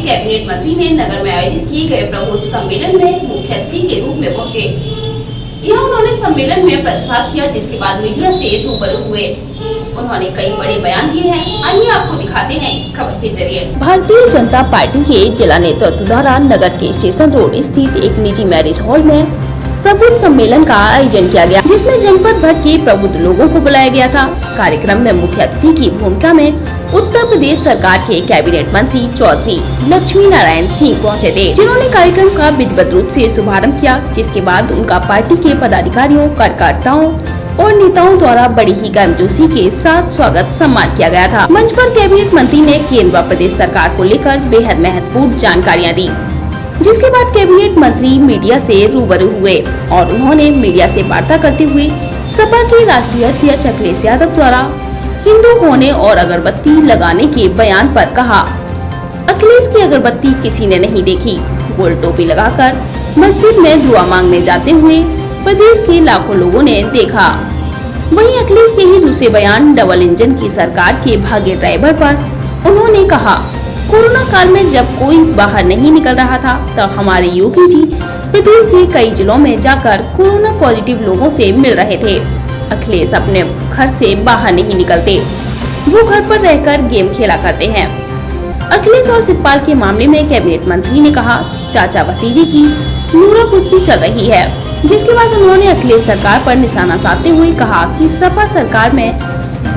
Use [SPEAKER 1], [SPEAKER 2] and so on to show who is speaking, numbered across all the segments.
[SPEAKER 1] Cabinet मंत्री ने नगर में आयोजित किए गए प्रबुद्ध सम्मेलन में मुख्य अतिथि के रूप में पहुंचे। यह उन्होंने सम्मेलन में प्रतिभाग किया, जिसके बाद मीडिया से रूबरू हुए। उन्होंने कई बड़े बयान दिए हैं। आइए आपको दिखाते हैं इस खबर के जरिए। भारतीय जनता पार्टी के जिला नेतृत्व द्वारा नगर के स्टेशन रोड स्थित एक निजी मैरिज हॉल में प्रबुद्ध सम्मेलन का आयोजन किया गया, जिसमें जनपद भर के प्रबुद्ध लोगों को बुलाया गया था। कार्यक्रम में मुख्य अतिथि की भूमिका में उत्तर प्रदेश सरकार के कैबिनेट मंत्री चौधरी लक्ष्मी नारायण सिंह पहुंचे थे, जिन्होंने कार्यक्रम का विधिवत रूप से शुभारंभ किया। जिसके बाद उनका पार्टी के पदाधिकारियों, कार्यकर्ताओं और नेताओं द्वारा बड़ी ही गर्मजोशी के साथ स्वागत सम्मान किया गया था। मंच पर कैबिनेट मंत्री ने केंद्र व प्रदेश सरकार को लेकर बेहद महत्वपूर्ण जानकारियाँ दी। जिसके बाद कैबिनेट मंत्री मीडिया से रूबरू हुए और उन्होंने मीडिया से वार्ता करते हुए सपा के राष्ट्रीय अध्यक्ष अखिलेश यादव द्वारा हिंदू होने और अगरबत्ती लगाने के बयान पर कहा, अखिलेश की अगरबत्ती किसी ने नहीं देखी। गोल टोपी लगाकर मस्जिद में दुआ मांगने जाते हुए प्रदेश के लाखों लोगों ने देखा। वहीं अखिलेश के ही दूसरे बयान डबल इंजन की सरकार के भाग्य ड्राइवर पर उन्होंने कहा, कोरोना काल में जब कोई बाहर नहीं निकल रहा था, तब हमारे योगी जी प्रदेश के कई जिलों में जाकर कोरोना पॉजिटिव लोगों से मिल रहे थे। अखिलेश अपने घर से बाहर नहीं निकलते, वो घर पर रहकर गेम खेला करते हैं। अखिलेश और शिवपाल के मामले में कैबिनेट मंत्री ने कहा, चाचा भतीजे की नूरा कुश्ती चल रही है। जिसके बाद उन्होंने अखिलेश सरकार पर निशाना साधते हुए कहा कि सपा सरकार में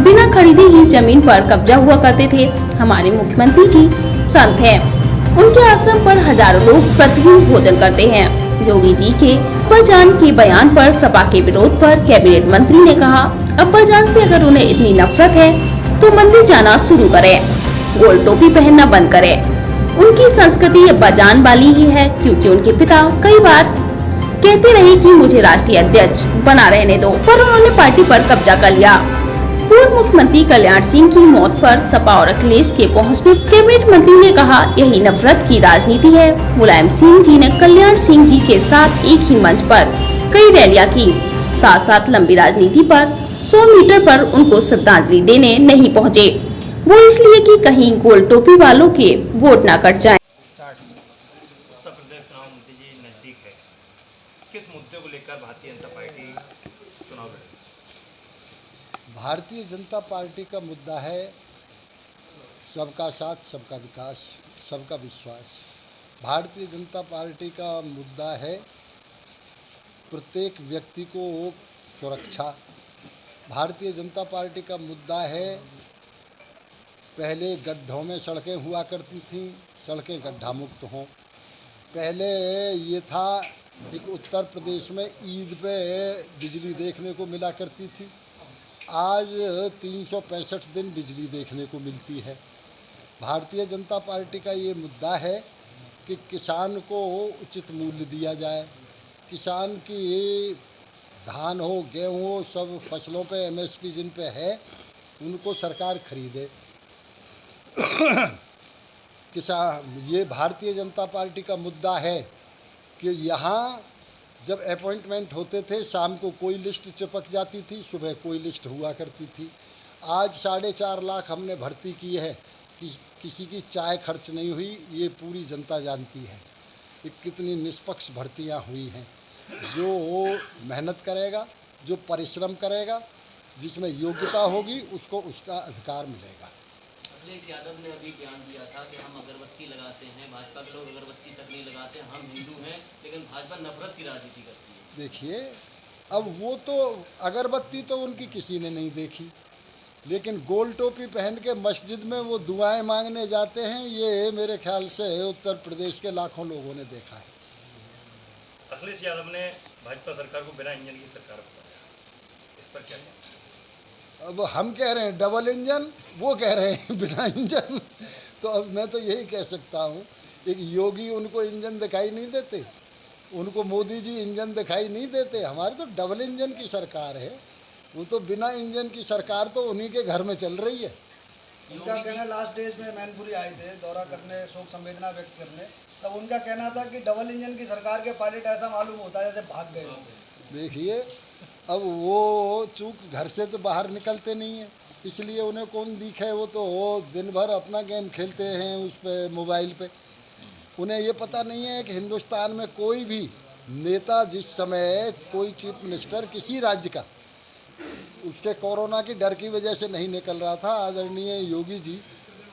[SPEAKER 1] बिना खरीदे ही जमीन पर कब्जा हुआ करते थे। हमारे मुख्यमंत्री जी संत हैं, उनके आश्रम पर हजारों लोग प्रतिदिन भोजन करते हैं। योगी जी के अब्बाजान के बयान पर सपा के विरोध पर कैबिनेट मंत्री ने कहा, अब्बाजान से अगर उन्हें इतनी नफरत है तो मंदिर जाना शुरू करें, गोल टोपी पहनना बंद करें। उनकी संस्कृति अब्बाजान वाली ही है, क्योंकि उनके पिता कई बार कहते रहे कि मुझे राष्ट्रीय अध्यक्ष बना रहने दो, पर उन्होंने पार्टी पर कब्जा कर लिया। पूर्व मुख्यमंत्री कल्याण सिंह की मौत पर सपा और अखिलेश के पहुंचने कैबिनेट मंत्री ने कहा, यही नफरत की राजनीति है। मुलायम सिंह जी ने कल्याण सिंह जी के साथ एक ही मंच पर कई रैलियां की, साथ साथ लंबी राजनीति पर 100 मीटर पर उनको श्रद्धांजलि देने नहीं पहुंचे, वो इसलिए कि कहीं गोल टोपी वालों के वोट न कट जाए।
[SPEAKER 2] उत्तर प्रदेश चुनाव नतीजे नजदीक है, किस मुद्दे को लेकर भारतीय जनता पार्टी चुनाव लड़ेगी?
[SPEAKER 3] भारतीय जनता पार्टी का मुद्दा है सबका साथ, सबका विकास, सबका विश्वास। भारतीय जनता पार्टी का मुद्दा है प्रत्येक व्यक्ति को सुरक्षा। भारतीय जनता पार्टी का मुद्दा है, पहले गड्ढों में सड़कें हुआ करती थीं, सड़कें गड्ढा मुक्त हों। पहले ये था एक उत्तर प्रदेश में ईद पे बिजली देखने को मिला करती थी, आज 365 दिन बिजली देखने को मिलती है। भारतीय जनता पार्टी का ये मुद्दा है कि किसान को उचित मूल्य दिया जाए, किसान की धान हो, गेहूँ हो, सब फसलों पे MSP जिन पे है उनको सरकार खरीदे। ये भारतीय जनता पार्टी का मुद्दा है कि यहाँ जब अपॉइंटमेंट होते थे, शाम को कोई लिस्ट चिपक जाती थी, सुबह कोई लिस्ट हुआ करती थी। आज 4.5 लाख हमने भर्ती की है, कि किसी की चाय खर्च नहीं हुई, ये पूरी जनता जानती है कि कितनी निष्पक्ष भर्तियां हुई हैं। जो मेहनत करेगा, जो परिश्रम करेगा, जिसमें योग्यता होगी, उसको उसका अधिकार मिलेगा।
[SPEAKER 4] अखिलेश यादव ने अभी बयान दिया था कि हम अगरबत्ती लगाते हैं, भाजपा के लोग अगरबत्ती तक नहीं लगाते, हम हिंदू हैं, लेकिन भाजपा नफरत की राजनीति करती है।
[SPEAKER 3] देखिए, अब वो तो अगरबत्ती तो उनकी किसी ने नहीं देखी, लेकिन गोल टोपी पहन के मस्जिद में वो दुआएं मांगने जाते हैं, ये मेरे ख्याल से उत्तर प्रदेश के लाखों लोगों ने देखा है।
[SPEAKER 2] अखिलेश यादव ने भाजपा सरकार को बिना इंजन की सरकार बताया, इस पर क्या कहना?
[SPEAKER 3] अब हम कह रहे हैं डबल इंजन, वो कह रहे हैं बिना इंजन। तो अब मैं तो यही कह सकता हूँ, एक योगी उनको इंजन दिखाई नहीं देते, उनको मोदी जी इंजन दिखाई नहीं देते। हमारी तो डबल इंजन की सरकार है, वो तो बिना इंजन की सरकार तो उन्हीं के घर में चल रही है।
[SPEAKER 5] उनका कहना, लास्ट डेज में मैनपुरी आए थे दौरा करने, शोक संवेदना व्यक्त करने, तब उनका कहना था कि डबल इंजन की सरकार के पायलट ऐसा मालूम होता है जैसे भाग गए।
[SPEAKER 3] देखिए, अब वो चूँकि घर से तो बाहर निकलते नहीं हैं, इसलिए उन्हें कौन दिखे। वो तो दिन भर अपना गेम खेलते हैं उस पे, मोबाइल पे। उन्हें ये पता नहीं है कि हिंदुस्तान में कोई भी नेता जिस समय कोई चीफ मिनिस्टर किसी राज्य का उसके कोरोना की डर की वजह से नहीं निकल रहा था, आदरणीय योगी जी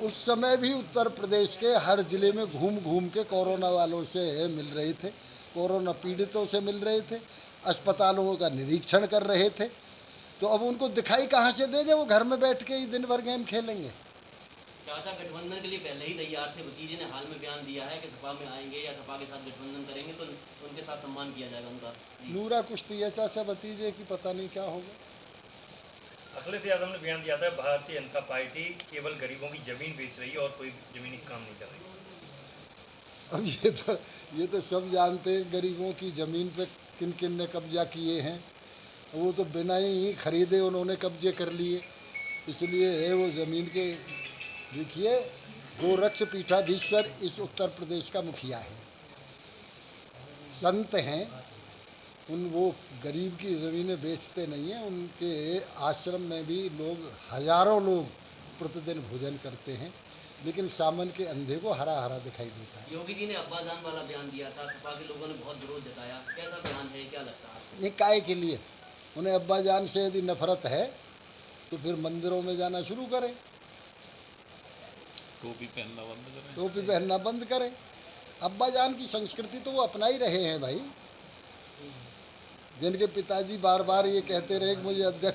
[SPEAKER 3] उस समय भी उत्तर प्रदेश के हर ज़िले में घूम घूम के कोरोना वालों से मिल रहे थे, कोरोना पीड़ितों से मिल रहे थे, अस्पतालों का निरीक्षण कर रहे थे। तो अब उनको दिखाई कहाँ से दे, जब वो घर में बैठ के ही दिन भर गेम खेलेंगे।
[SPEAKER 4] चाचा गठबंधन के लिए पहले ही तैयार थे। भतीजे ने हाल में बयान दिया है कि सपा में आएंगे या सपा के साथ गठबंधन करेंगे तो उनके साथ सम्मान किया जाएगा उनका।
[SPEAKER 3] नूरा कुश्ती है चाचा भतीजे की, पता नहीं क्या होगा।
[SPEAKER 2] अखिलेश यादव ने बयान दिया था भारतीय जनता पार्टी केवल गरीबों की जमीन बेच रही है और कोई जमीनी काम नहीं कर रही।
[SPEAKER 3] अब ये तो सब जानते हैं गरीबों की ज़मीन पे किन किन ने कब्जा किए हैं। वो तो बिना ही खरीदे उन्होंने कब्जे कर लिए, इसलिए वो ज़मीन के देखिए गोरक्ष पीठाधीश्वर इस उत्तर प्रदेश का मुखिया है, संत हैं, वो गरीब की ज़मीनें बेचते नहीं हैं। उनके आश्रम में भी हज़ारों लोग प्रतिदिन भोजन करते हैं, लेकिन सामन के अंधे को हरा हरा दिखाई देता है।
[SPEAKER 4] योगी जी ने अब्बाजान वाला बयान दिया था, सपा के लोगों ने बहुत विरोध जताया, कैसा बयान है, क्या लगता है?
[SPEAKER 3] ये काय के लिए? उन्हें अब्बाजान से यदि नफरत है तो फिर मंदिरों में जाना शुरू करें,
[SPEAKER 6] टोपी पहनना बंद करें।
[SPEAKER 3] टोपी पहनना बंद करें। अब्बाजान की संस्कृति तो वो अपना ही रहे हैं भाई, जिनके पिताजी बार बार ये कहते रहे कि मुझे अध्यक्ष